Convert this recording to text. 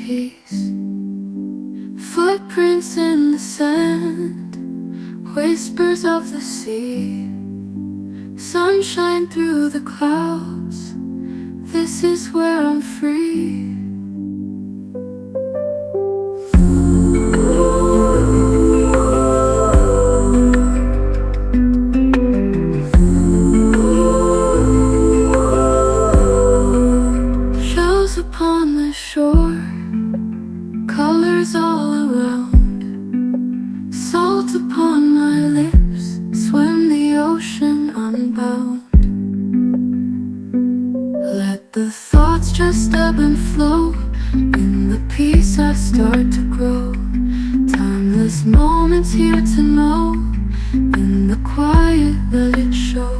peace. Footprints in the sand, whispers of the sea, sunshine through the clouds. This is where I'm free. Shells upon the shore, colors all around, salt upon my lips, swim the ocean unbound. Let the thoughts just ebb and flow, in the peace I start to grow. Timeless moments here to know, in the quiet let it show.